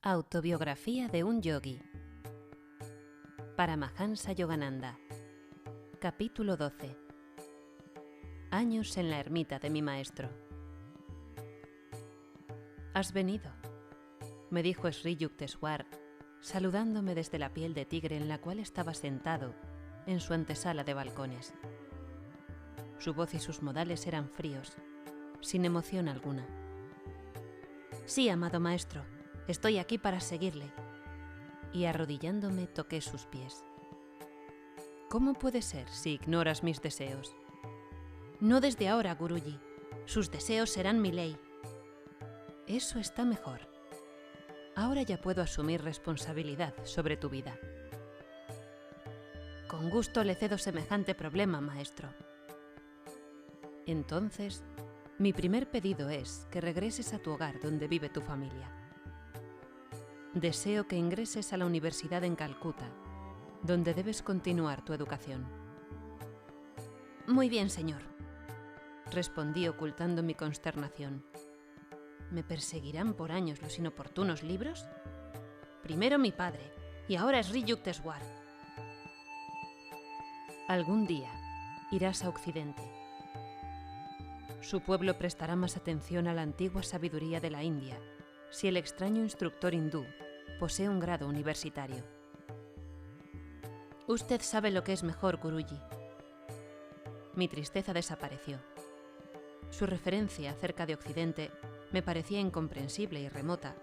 Autobiografía de un yogi. Paramahansa Yogananda. Capítulo 12. Años en la ermita de mi maestro. «Has venido», me dijo Sri Yukteswar, saludándome desde la piel de tigre en la cual estaba sentado en su antesala de balcones. Su voz y sus modales eran fríos, sin emoción alguna. «Sí, amado maestro, estoy aquí para seguirle», y arrodillándome toqué sus pies. «¿Cómo puede ser si ignoras mis deseos?» «No desde ahora, Guruji. Sus deseos serán mi ley». «Eso está mejor. Ahora ya puedo asumir responsabilidad sobre tu vida». «Con gusto le cedo semejante problema, maestro». «Entonces, mi primer pedido es que regreses a tu hogar donde vive tu familia. Deseo que ingreses a la universidad en Calcuta, donde debes continuar tu educación». «Muy bien, señor», respondí ocultando mi consternación. ¿Me perseguirán por años los inoportunos libros? Primero mi padre, y ahora Sri Yukteswar. Algún día irás a Occidente. Su pueblo prestará más atención a la antigua sabiduría de la India si el extraño instructor hindú posee un grado universitario. Usted sabe lo que es mejor, Guruji. Mi tristeza desapareció. Su referencia acerca de Occidente me parecía incomprensible y remota,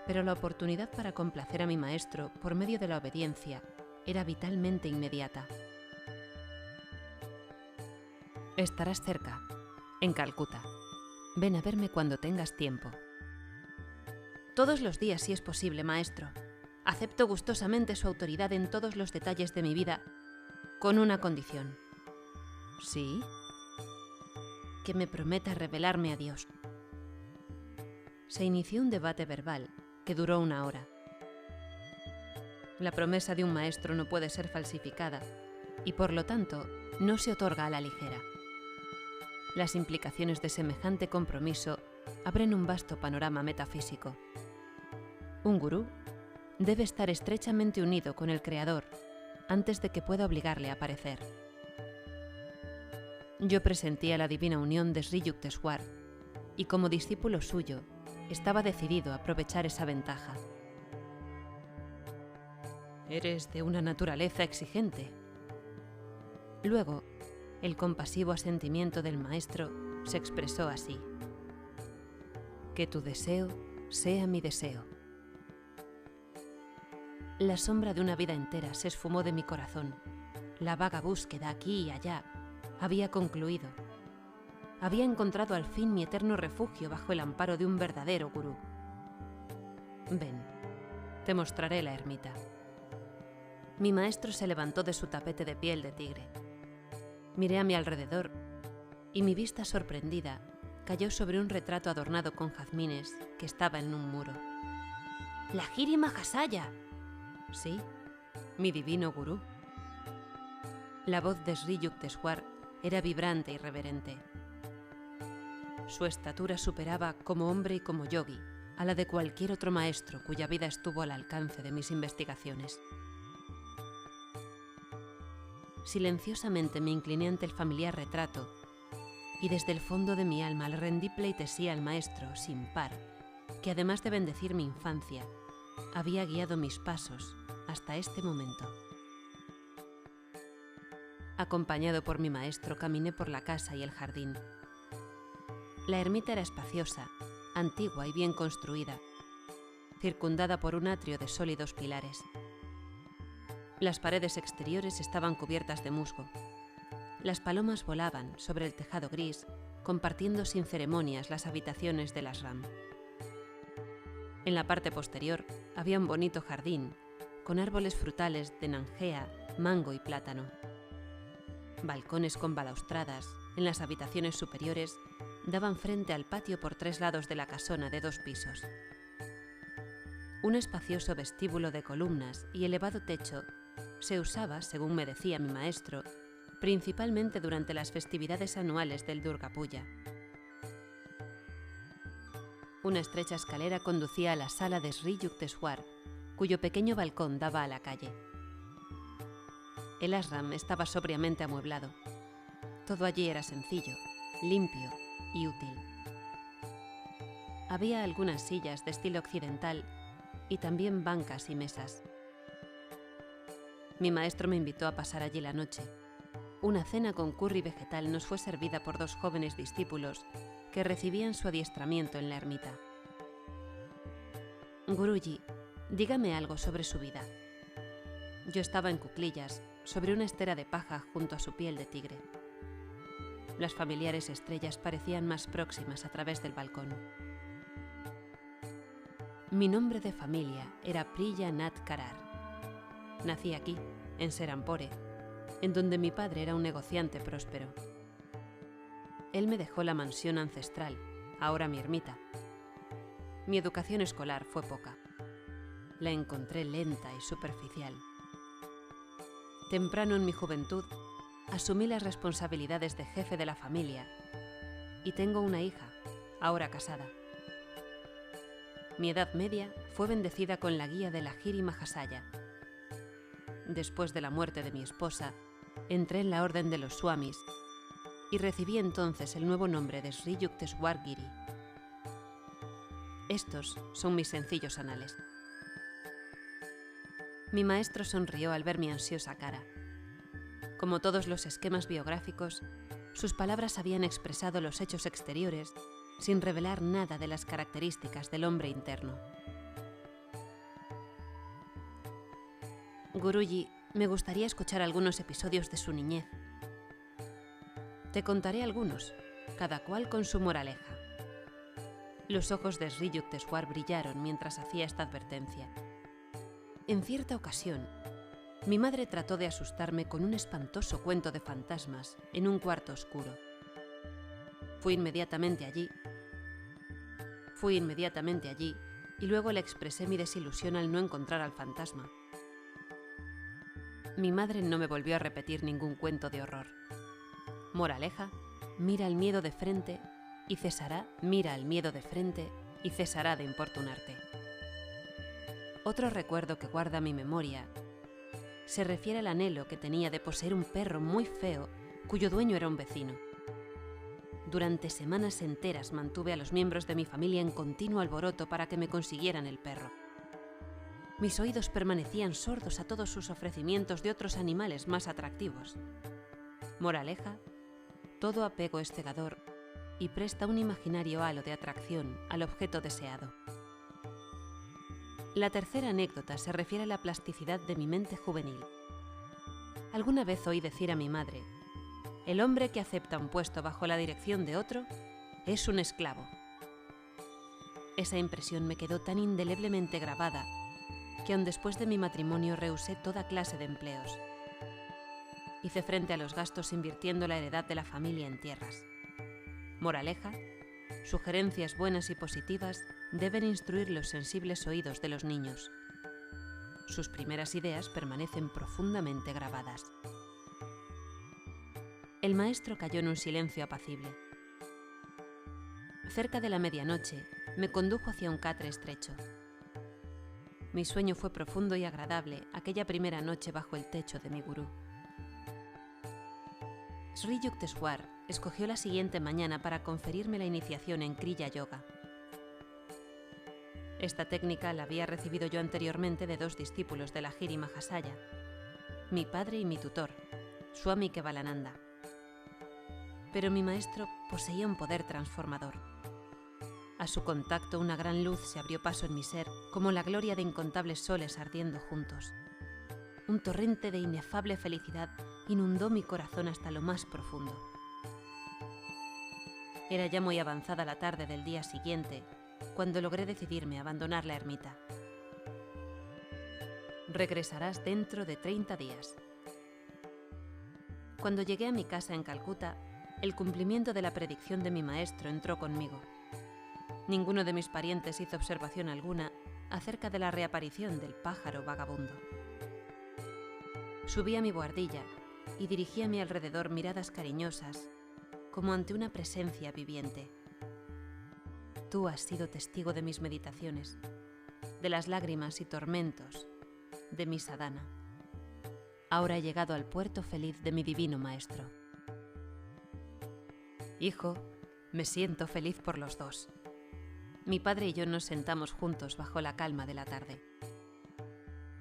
pero la oportunidad para complacer a mi maestro por medio de la obediencia era vitalmente inmediata. Estarás cerca, en Calcuta. Ven a verme cuando tengas tiempo. Todos los días, si es posible, maestro. Acepto gustosamente su autoridad en todos los detalles de mi vida, con una condición. ¿Sí? Que me prometa revelarme a Dios. Se inició un debate verbal que duró 1 hora. La promesa de un maestro no puede ser falsificada y, por lo tanto, no se otorga a la ligera. Las implicaciones de semejante compromiso abren un vasto panorama metafísico. Un gurú debe estar estrechamente unido con el Creador antes de que pueda obligarle a aparecer. Yo presentía la divina unión de Sri Yukteswar y, como discípulo suyo, estaba decidido a aprovechar esa ventaja. «Eres de una naturaleza exigente». Luego, el compasivo asentimiento del maestro se expresó así: «Que tu deseo sea mi deseo». La sombra de una vida entera se esfumó de mi corazón. La vaga búsqueda aquí y allá había concluido. Había encontrado al fin mi eterno refugio bajo el amparo de un verdadero gurú. Ven, te mostraré la ermita. Mi maestro se levantó de su tapete de piel de tigre. Miré a mi alrededor y mi vista sorprendida cayó sobre un retrato adornado con jazmines que estaba en un muro. ¡La Giri Mahasaya! Sí, mi divino gurú. La voz de Sri Yukteswar era vibrante y reverente. Su estatura superaba, como hombre y como yogi, a la de cualquier otro maestro cuya vida estuvo al alcance de mis investigaciones. Silenciosamente me incliné ante el familiar retrato y desde el fondo de mi alma le rendí pleitesía al maestro sin par, que además de bendecir mi infancia, había guiado mis pasos hasta este momento. Acompañado por mi maestro, caminé por la casa y el jardín. La ermita era espaciosa, antigua y bien construida, circundada por un atrio de sólidos pilares. Las paredes exteriores estaban cubiertas de musgo. Las palomas volaban sobre el tejado gris, compartiendo sin ceremonias las habitaciones del ashram. En la parte posterior había un bonito jardín, con árboles frutales de nanjea, mango y plátano. Balcones con balaustradas en las habitaciones superiores daban frente al patio por 3 lados de la casona de 2 pisos. Un espacioso vestíbulo de columnas y elevado techo se usaba, según me decía mi maestro, principalmente durante las festividades anuales del Durga Puja. Una estrecha escalera conducía a la sala de Sri Yukteswar, cuyo pequeño balcón daba a la calle. El ashram estaba sobriamente amueblado. Todo allí era sencillo, limpio y útil. Había algunas sillas de estilo occidental y también bancas y mesas. Mi maestro me invitó a pasar allí la noche. Una cena con curry vegetal nos fue servida por 2 jóvenes discípulos que recibían su adiestramiento en la ermita. Guruji, dígame algo sobre su vida. Yo estaba en cuclillas, sobre una estera de paja junto a su piel de tigre. Las familiares estrellas parecían más próximas a través del balcón. Mi nombre de familia era Priya Nath Karar. Nací aquí, en Serampore, en donde mi padre era un negociante próspero. Él me dejó la mansión ancestral, ahora mi ermita. Mi educación escolar fue poca. La encontré lenta y superficial. Temprano en mi juventud, asumí las responsabilidades de jefe de la familia y tengo una hija, ahora casada. Mi edad media fue bendecida con la guía de la Giri Mahasaya. Después de la muerte de mi esposa, entré en la orden de los Swamis y recibí entonces el nuevo nombre de Sri Yukteswar Giri. Estos son mis sencillos anales. Mi maestro sonrió al ver mi ansiosa cara. Como todos los esquemas biográficos, sus palabras habían expresado los hechos exteriores sin revelar nada de las características del hombre interno. Guruji, me gustaría escuchar algunos episodios de su niñez. Te contaré algunos, cada cual con su moraleja. Los ojos de Sri Yukteswar brillaron mientras hacía esta advertencia. En cierta ocasión, mi madre trató de asustarme con un espantoso cuento de fantasmas en un cuarto oscuro. Fui inmediatamente allí y luego le expresé mi desilusión al no encontrar al fantasma. Mi madre no me volvió a repetir ningún cuento de horror. Moraleja, mira al miedo de frente y cesará de importunarte. Otro recuerdo que guarda mi memoria se refiere al anhelo que tenía de poseer un perro muy feo cuyo dueño era un vecino. Durante semanas enteras mantuve a los miembros de mi familia en continuo alboroto para que me consiguieran el perro. Mis oídos permanecían sordos a todos sus ofrecimientos de otros animales más atractivos. Moraleja, todo apego es cegador y presta un imaginario halo de atracción al objeto deseado. La tercera anécdota se refiere a la plasticidad de mi mente juvenil. Alguna vez oí decir a mi madre: el hombre que acepta un puesto bajo la dirección de otro es un esclavo. Esa impresión me quedó tan indeleblemente grabada que aun después de mi matrimonio rehusé toda clase de empleos. Hice frente a los gastos invirtiendo la heredad de la familia en tierras. Moraleja, sugerencias buenas y positivas deben instruir los sensibles oídos de los niños. Sus primeras ideas permanecen profundamente grabadas. El maestro cayó en un silencio apacible. Cerca de la medianoche, me condujo hacia un catre estrecho. Mi sueño fue profundo y agradable aquella primera noche bajo el techo de mi gurú. Sri Yukteswar escogió la siguiente mañana para conferirme la iniciación en Kriya Yoga. Esta técnica la había recibido yo anteriormente de 2 discípulos de la Giri Mahasaya, mi padre y mi tutor, Swami Kevalananda. Pero mi maestro poseía un poder transformador. A su contacto una gran luz se abrió paso en mi ser, como la gloria de incontables soles ardiendo juntos. Un torrente de inefable felicidad inundó mi corazón hasta lo más profundo. Era ya muy avanzada la tarde del día siguiente, cuando logré decidirme a abandonar la ermita. Regresarás dentro de 30 días. Cuando llegué a mi casa en Calcuta, el cumplimiento de la predicción de mi maestro entró conmigo. Ninguno de mis parientes hizo observación alguna acerca de la reaparición del pájaro vagabundo. Subí a mi buhardilla y dirigí a mi alrededor miradas cariñosas, como ante una presencia viviente. Tú has sido testigo de mis meditaciones, de las lágrimas y tormentos de mi sadhana. Ahora he llegado al puerto feliz de mi divino Maestro. Hijo, me siento feliz por los dos. Mi padre y yo nos sentamos juntos bajo la calma de la tarde.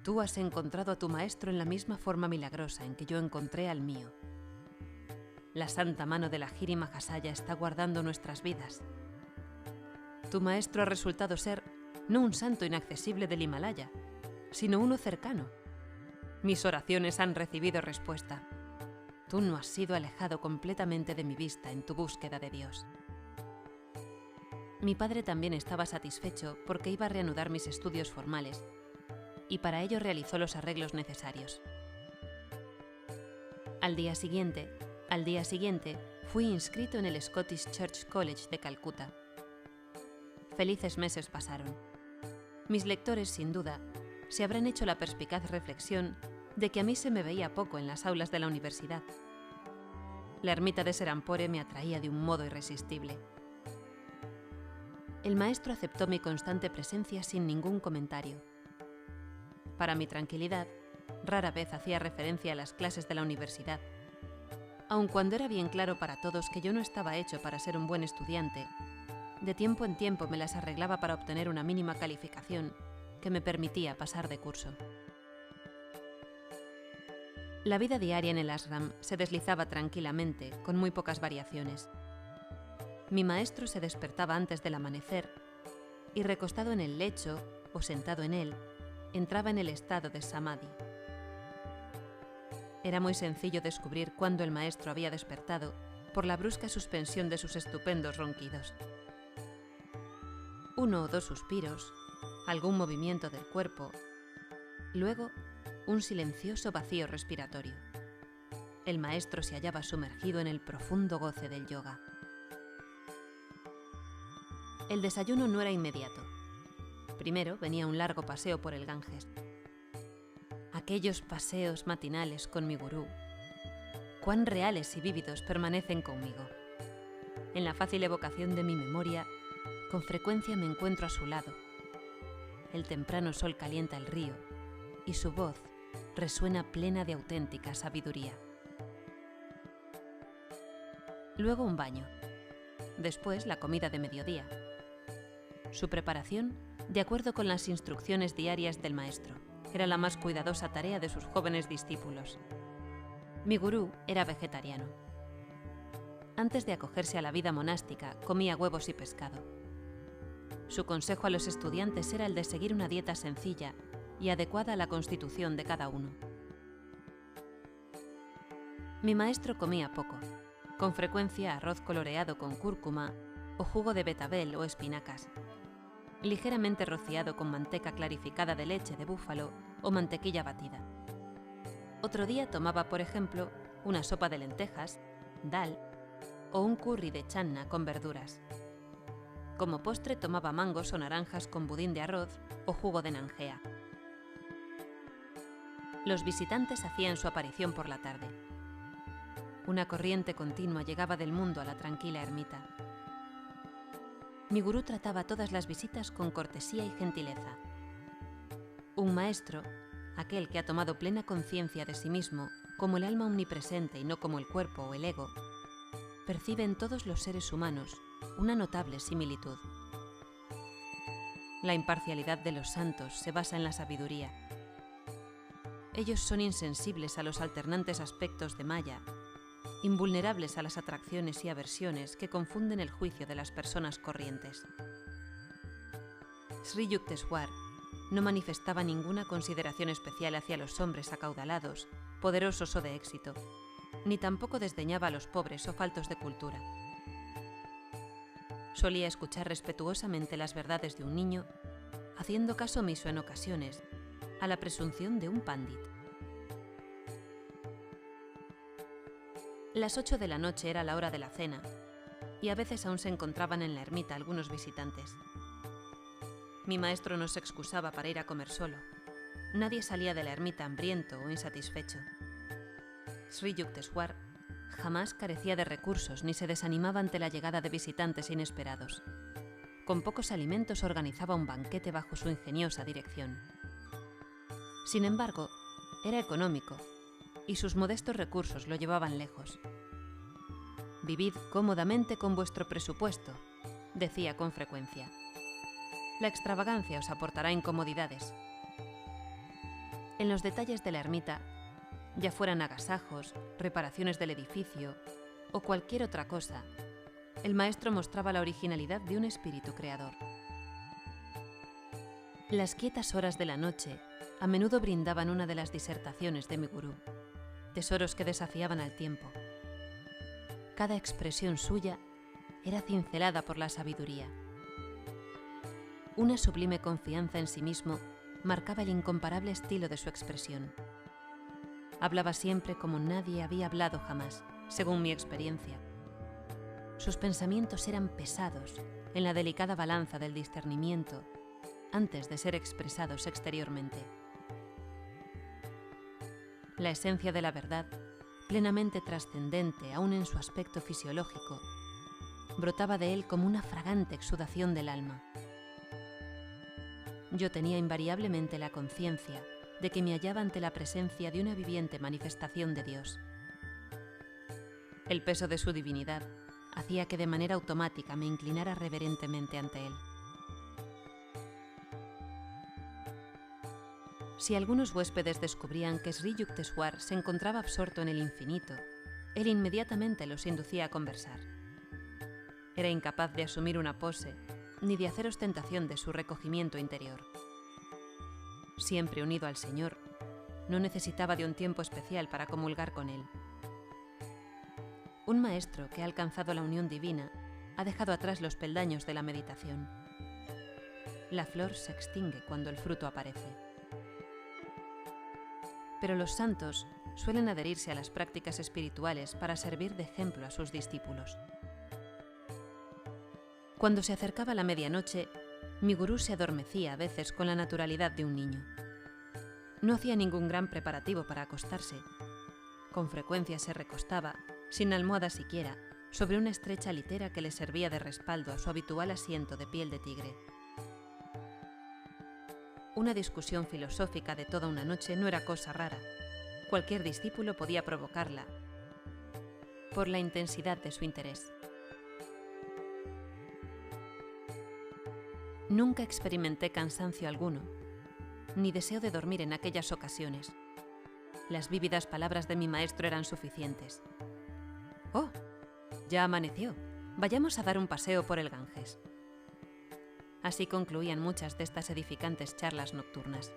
Tú has encontrado a tu maestro en la misma forma milagrosa en que yo encontré al mío. La santa mano de la Giri Mahasaya está guardando nuestras vidas. Tu maestro ha resultado ser no un santo inaccesible del Himalaya, sino uno cercano. Mis oraciones han recibido respuesta. Tú no has sido alejado completamente de mi vista en tu búsqueda de Dios. Mi padre también estaba satisfecho porque iba a reanudar mis estudios formales y para ello realizó los arreglos necesarios. Al día siguiente, fui inscrito en el Scottish Church College de Calcuta. Felices meses pasaron. Mis lectores, sin duda, se habrán hecho la perspicaz reflexión de que a mí se me veía poco en las aulas de la universidad. La ermita de Serampore me atraía de un modo irresistible. El maestro aceptó mi constante presencia sin ningún comentario. Para mi tranquilidad, rara vez hacía referencia a las clases de la universidad, aun cuando era bien claro para todos que yo no estaba hecho para ser un buen estudiante. De tiempo en tiempo me las arreglaba para obtener una mínima calificación que me permitía pasar de curso. La vida diaria en el ashram se deslizaba tranquilamente, con muy pocas variaciones. Mi maestro se despertaba antes del amanecer y, recostado en el lecho o sentado en él, entraba en el estado de samadhi. Era muy sencillo descubrir cuándo el maestro había despertado por la brusca suspensión de sus estupendos ronquidos. 1 o 2 suspiros, algún movimiento del cuerpo, luego un silencioso vacío respiratorio. El maestro se hallaba sumergido en el profundo goce del yoga. El desayuno no era inmediato. Primero venía un largo paseo por el Ganges. Aquellos paseos matinales con mi gurú, cuán reales y vívidos permanecen conmigo. En la fácil evocación de mi memoria, con frecuencia me encuentro a su lado. El temprano sol calienta el río y su voz resuena plena de auténtica sabiduría. Luego un baño. Después la comida de mediodía. Su preparación, de acuerdo con las instrucciones diarias del maestro, era la más cuidadosa tarea de sus jóvenes discípulos. Mi gurú era vegetariano. Antes de acogerse a la vida monástica, comía huevos y pescado. Su consejo a los estudiantes era el de seguir una dieta sencilla y adecuada a la constitución de cada uno. Mi maestro comía poco, con frecuencia arroz coloreado con cúrcuma o jugo de betabel o espinacas, ligeramente rociado con manteca clarificada de leche de búfalo o mantequilla batida. Otro día tomaba, por ejemplo, una sopa de lentejas, dal o un curry de channa con verduras. Como postre tomaba mangos o naranjas con budín de arroz o jugo de nanjea. Los visitantes hacían su aparición por la tarde. Una corriente continua llegaba del mundo a la tranquila ermita. Mi gurú trataba todas las visitas con cortesía y gentileza. Un maestro, aquel que ha tomado plena conciencia de sí mismo como el alma omnipresente y no como el cuerpo o el ego, percibe en todos los seres humanos una notable similitud. La imparcialidad de los santos se basa en la sabiduría. Ellos son insensibles a los alternantes aspectos de Maya, invulnerables a las atracciones y aversiones que confunden el juicio de las personas corrientes. Sri Yukteswar no manifestaba ninguna consideración especial hacia los hombres acaudalados, poderosos o de éxito, ni tampoco desdeñaba a los pobres o faltos de cultura. Solía escuchar respetuosamente las verdades de un niño, haciendo caso omiso en ocasiones a la presunción de un pandit. Las 8 de la noche era la hora de la cena, y a veces aún se encontraban en la ermita algunos visitantes. Mi maestro no se excusaba para ir a comer solo. Nadie salía de la ermita hambriento o insatisfecho. Sri Yukteswar jamás carecía de recursos ni se desanimaba ante la llegada de visitantes inesperados. con pocos alimentos organizaba un banquete bajo su ingeniosa dirección. Sin embargo, era económico y sus modestos recursos lo llevaban lejos. «Vivid cómodamente con vuestro presupuesto», decía con frecuencia. «La extravagancia os aportará incomodidades». En los detalles de la ermita, ya fueran agasajos, reparaciones del edificio o cualquier otra cosa, el maestro mostraba la originalidad de un espíritu creador. Las quietas horas de la noche a menudo brindaban una de las disertaciones de mi gurú, tesoros que desafiaban al tiempo. Cada expresión suya era cincelada por la sabiduría. Una sublime confianza en sí mismo marcaba el incomparable estilo de su expresión. Hablaba siempre como nadie había hablado jamás, según mi experiencia. Sus pensamientos eran pesados en la delicada balanza del discernimiento antes de ser expresados exteriormente. La esencia de la verdad, plenamente trascendente aún en su aspecto fisiológico, brotaba de él como una fragante exudación del alma. Yo tenía invariablemente la conciencia de que me hallaba ante la presencia de una viviente manifestación de Dios. El peso de su divinidad hacía que de manera automática me inclinara reverentemente ante él. Si algunos huéspedes descubrían que Sri Yukteswar se encontraba absorto en el infinito, él inmediatamente los inducía a conversar. Era incapaz de asumir una pose ni de hacer ostentación de su recogimiento interior. Siempre unido al Señor, no necesitaba de un tiempo especial para comulgar con Él. Un maestro que ha alcanzado la unión divina ha dejado atrás los peldaños de la meditación. La flor se extingue cuando el fruto aparece. Pero los santos suelen adherirse a las prácticas espirituales para servir de ejemplo a sus discípulos. Cuando se acercaba la medianoche, mi gurú se adormecía a veces con la naturalidad de un niño. No hacía ningún gran preparativo para acostarse. Con frecuencia se recostaba, sin almohada siquiera, sobre una estrecha litera que le servía de respaldo a su habitual asiento de piel de tigre. Una discusión filosófica de toda una noche no era cosa rara. Cualquier discípulo podía provocarla, por la intensidad de su interés. Nunca experimenté cansancio alguno, ni deseo de dormir en aquellas ocasiones. Las vívidas palabras de mi maestro eran suficientes. «Oh, ya amaneció. Vayamos a dar un paseo por el Ganges». Así concluían muchas de estas edificantes charlas nocturnas.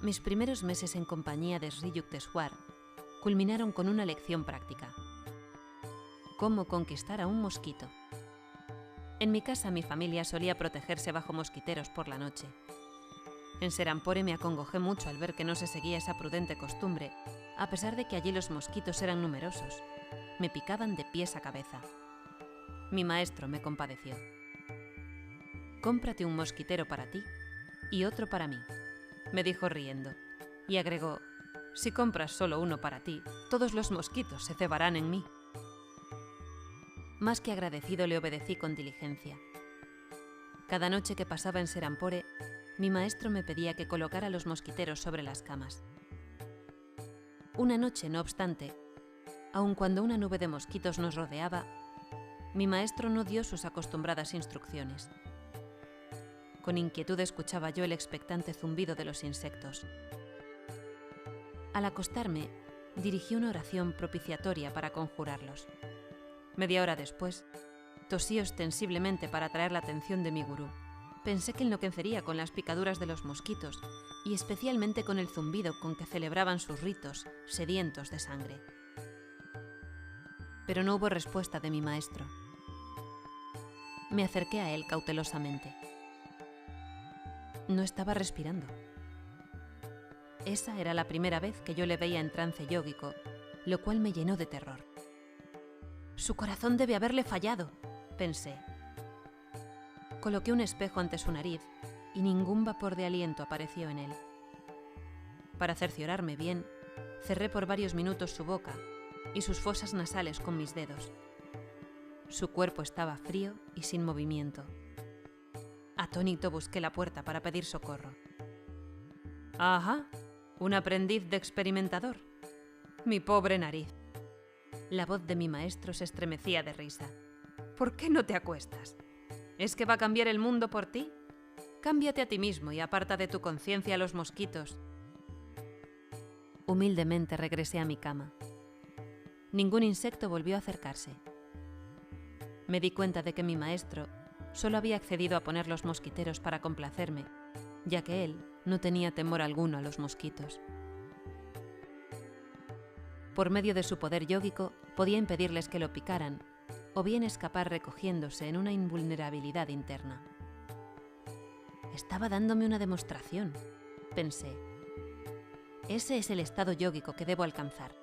Mis primeros meses en compañía de Sri Yukteswar culminaron con una lección práctica. Cómo conquistar a un mosquito. En mi casa mi familia solía protegerse bajo mosquiteros por la noche. En Serampore me acongojé mucho al ver que no se seguía esa prudente costumbre, a pesar de que allí los mosquitos eran numerosos. Me picaban de pies a cabeza. Mi maestro me compadeció. «Cómprate un mosquitero para ti y otro para mí», me dijo riendo, y agregó: «Si compras solo uno para ti, todos los mosquitos se cebarán en mí». Más que agradecido le obedecí con diligencia. Cada noche que pasaba en Serampore, mi maestro me pedía que colocara los mosquiteros sobre las camas. Una noche, no obstante, aun cuando una nube de mosquitos nos rodeaba, mi maestro no dio sus acostumbradas instrucciones. Con inquietud escuchaba yo el expectante zumbido de los insectos. Al acostarme, dirigí una oración propiciatoria para conjurarlos. Media hora después, tosí ostensiblemente para atraer la atención de mi gurú. Pensé que enloquecería con las picaduras de los mosquitos y especialmente con el zumbido con que celebraban sus ritos, sedientos de sangre. Pero no hubo respuesta de mi maestro. Me acerqué a él cautelosamente. No estaba respirando. Esa era la primera vez que yo le veía en trance yógico, lo cual me llenó de terror. «Su corazón debe haberle fallado», pensé. Coloqué un espejo ante su nariz y ningún vapor de aliento apareció en él. Para cerciorarme bien, cerré por varios minutos su boca y sus fosas nasales con mis dedos. Su cuerpo estaba frío y sin movimiento. Atónito busqué la puerta para pedir socorro. «Ajá, un aprendiz de experimentador. Mi pobre nariz». La voz de mi maestro se estremecía de risa. «¿Por qué no te acuestas? ¿Es que va a cambiar el mundo por ti? Cámbiate a ti mismo y aparta de tu conciencia a los mosquitos». Humildemente regresé a mi cama. Ningún insecto volvió a acercarse. Me di cuenta de que mi maestro solo había accedido a poner los mosquiteros para complacerme, ya que él no tenía temor alguno a los mosquitos. Por medio de su poder yógico podía impedirles que lo picaran, o bien escapar recogiéndose en una invulnerabilidad interna. Estaba dándome una demostración, pensé. Ese es el estado yógico que debo alcanzar.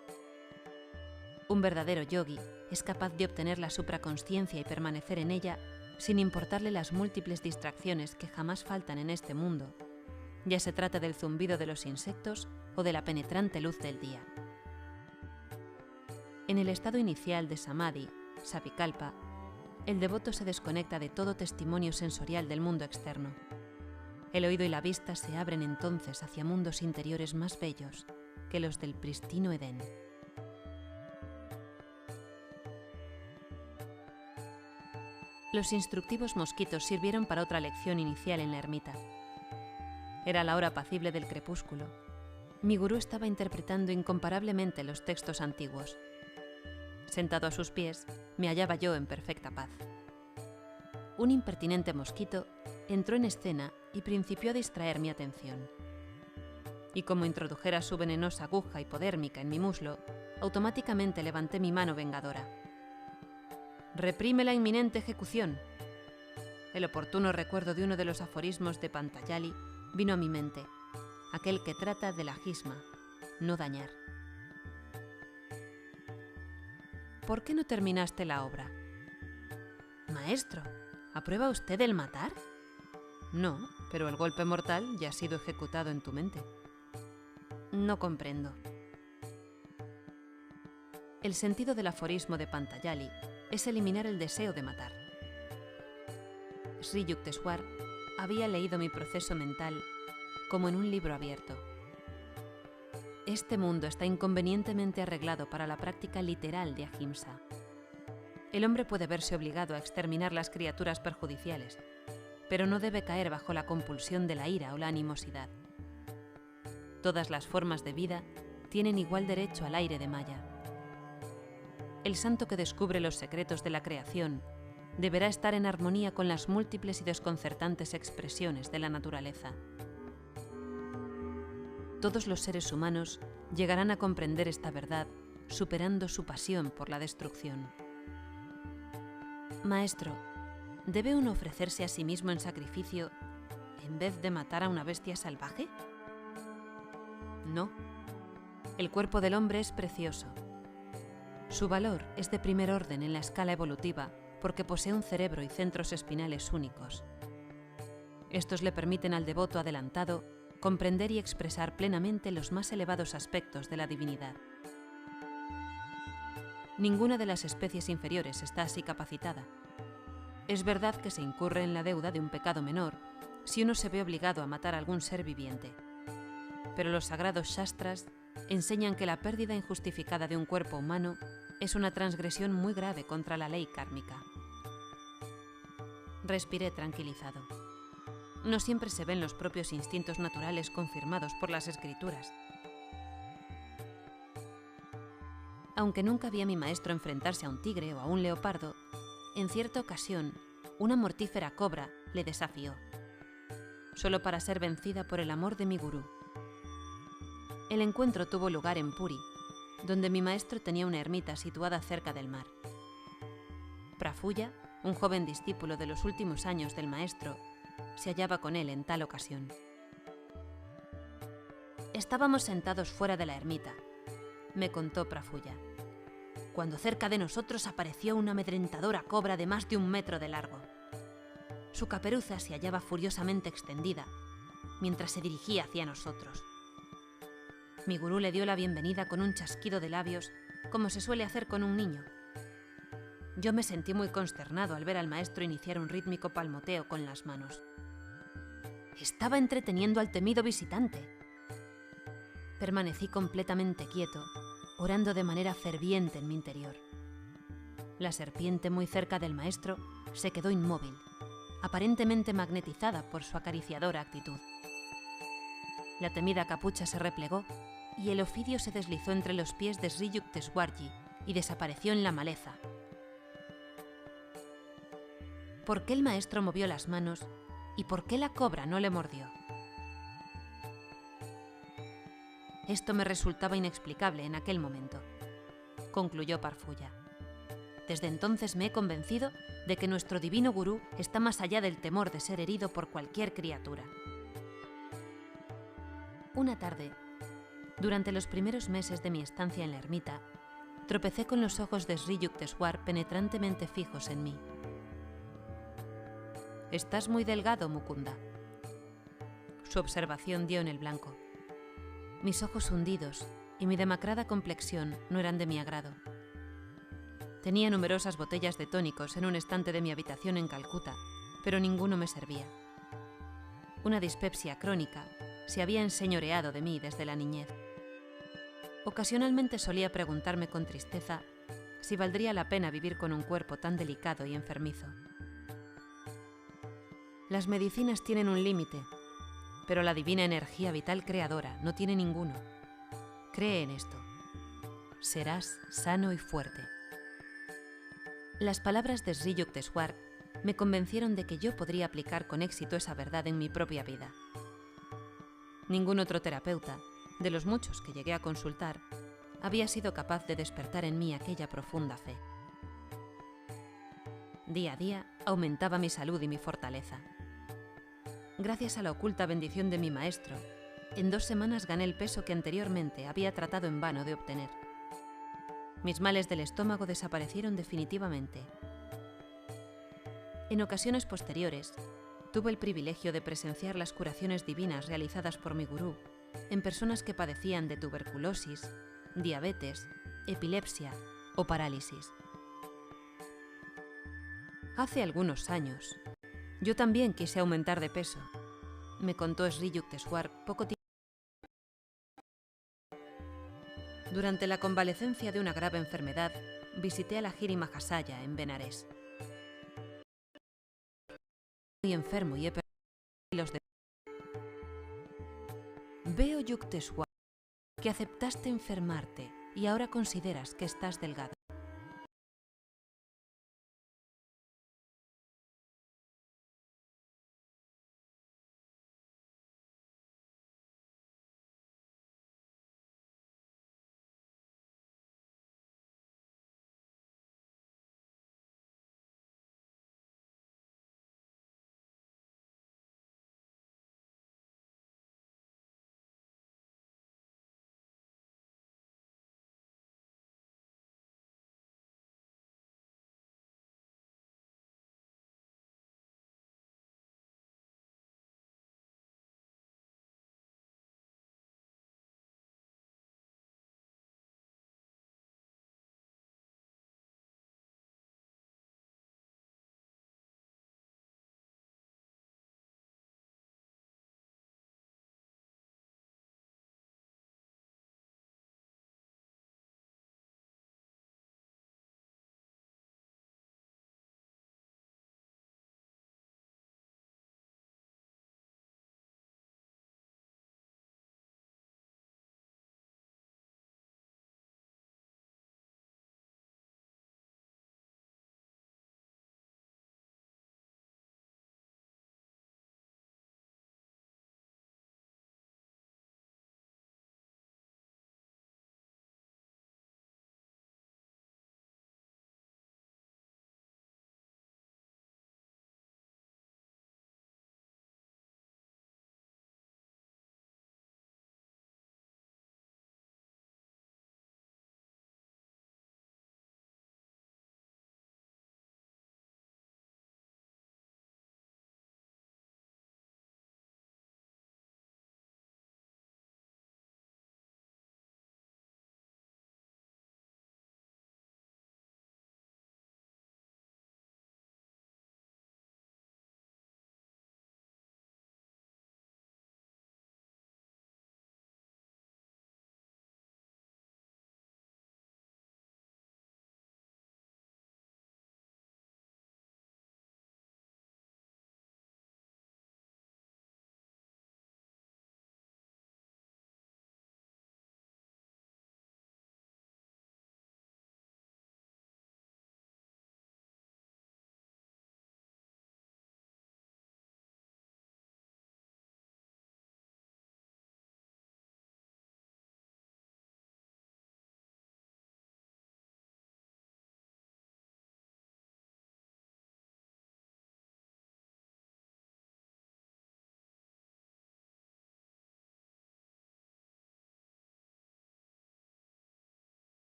Un verdadero yogi es capaz de obtener la supraconsciencia y permanecer en ella sin importarle las múltiples distracciones que jamás faltan en este mundo, ya se trata del zumbido de los insectos o de la penetrante luz del día. En el estado inicial de Samadhi, Savikalpa, el devoto se desconecta de todo testimonio sensorial del mundo externo. El oído y la vista se abren entonces hacia mundos interiores más bellos que los del pristino Edén. Los instructivos mosquitos sirvieron para otra lección inicial en la ermita. Era la hora apacible del crepúsculo. Mi gurú estaba interpretando incomparablemente los textos antiguos. Sentado a sus pies, me hallaba yo en perfecta paz. Un impertinente mosquito entró en escena y principió a distraer mi atención. Y como introdujera su venenosa aguja hipodérmica en mi muslo, automáticamente levanté mi mano vengadora. «Reprime la inminente ejecución». El oportuno recuerdo de uno de los aforismos de Patanjali vino a mi mente, aquel que trata del ajisma, no dañar. «¿Por qué no terminaste la obra?» «Maestro, ¿aprueba usted el matar?» «No, pero el golpe mortal ya ha sido ejecutado en tu mente». «No comprendo». El sentido del aforismo de Patanjali es eliminar el deseo de matar. Sri Yukteswar había leído mi proceso mental como en un libro abierto. Este mundo está inconvenientemente arreglado para la práctica literal de ahimsa. El hombre puede verse obligado a exterminar las criaturas perjudiciales, pero no debe caer bajo la compulsión de la ira o la animosidad. Todas las formas de vida tienen igual derecho al aire de Maya. El santo que descubre los secretos de la creación deberá estar en armonía con las múltiples y desconcertantes expresiones de la naturaleza. Todos los seres humanos llegarán a comprender esta verdad superando su pasión por la destrucción. Maestro, ¿debe uno ofrecerse a sí mismo en sacrificio en vez de matar a una bestia salvaje? No. El cuerpo del hombre es precioso. Su valor es de primer orden en la escala evolutiva porque posee un cerebro y centros espinales únicos. Estos le permiten al devoto adelantado comprender y expresar plenamente los más elevados aspectos de la divinidad. Ninguna de las especies inferiores está así capacitada. Es verdad que se incurre en la deuda de un pecado menor si uno se ve obligado a matar a algún ser viviente. Pero los sagrados Shastras enseñan que la pérdida injustificada de un cuerpo humano es una transgresión muy grave contra la ley kármica. Respiré tranquilizado. No siempre se ven los propios instintos naturales confirmados por las escrituras. Aunque nunca vi a mi maestro enfrentarse a un tigre o a un leopardo, en cierta ocasión, una mortífera cobra le desafió, solo para ser vencida por el amor de mi gurú. El encuentro tuvo lugar en Puri, donde mi maestro tenía una ermita situada cerca del mar. Prafulla, un joven discípulo de los últimos años del maestro, se hallaba con él en tal ocasión. Estábamos sentados fuera de la ermita, me contó Prafulla, cuando cerca de nosotros apareció una amedrentadora cobra de más de 1 metro de largo. Su caperuza se hallaba furiosamente extendida, mientras se dirigía hacia nosotros. Mi gurú le dio la bienvenida con un chasquido de labios, como se suele hacer con un niño. Yo me sentí muy consternado al ver al maestro iniciar un rítmico palmoteo con las manos. Estaba entreteniendo al temido visitante. Permanecí completamente quieto, orando de manera ferviente en mi interior. La serpiente muy cerca del maestro se quedó inmóvil, aparentemente magnetizada por su acariciadora actitud. La temida capucha se replegó y el ofidio se deslizó entre los pies de Sri Yukteswarji y desapareció en la maleza. ¿Por qué el maestro movió las manos y por qué la cobra no le mordió? Esto me resultaba inexplicable en aquel momento, concluyó Parfulla. Desde entonces me he convencido de que nuestro divino gurú está más allá del temor de ser herido por cualquier criatura. Una tarde, durante los primeros meses de mi estancia en la ermita, tropecé con los ojos de Sri Yukteswar penetrantemente fijos en mí. «Estás muy delgado, Mukunda». Su observación dio en el blanco. Mis ojos hundidos y mi demacrada complexión no eran de mi agrado. Tenía numerosas botellas de tónicos en un estante de mi habitación en Calcuta, pero ninguno me servía. Una dispepsia crónica se había enseñoreado de mí desde la niñez. Ocasionalmente solía preguntarme con tristeza si valdría la pena vivir con un cuerpo tan delicado y enfermizo. Las medicinas tienen un límite, pero la divina energía vital creadora no tiene ninguno. Cree en esto. Serás sano y fuerte. Las palabras de Sri Yukteswar me convencieron de que yo podría aplicar con éxito esa verdad en mi propia vida. Ningún otro terapeuta, de los muchos que llegué a consultar, había sido capaz de despertar en mí aquella profunda fe. Día a día aumentaba mi salud y mi fortaleza. Gracias a la oculta bendición de mi maestro, en 2 semanas gané el peso que anteriormente había tratado en vano de obtener. Mis males del estómago desaparecieron definitivamente. En ocasiones posteriores, tuve el privilegio de presenciar las curaciones divinas realizadas por mi gurú en personas que padecían de tuberculosis, diabetes, epilepsia o parálisis. Hace algunos años, yo también quise aumentar de peso, me contó Sri Yukteswar poco tiempo. Durante la convalecencia de una grave enfermedad, visité a la Giri Mahasaya en Benares. Muy enfermo y he perdido kilos de... Veo, Yukteswar, que aceptaste enfermarte y ahora consideras que estás delgado.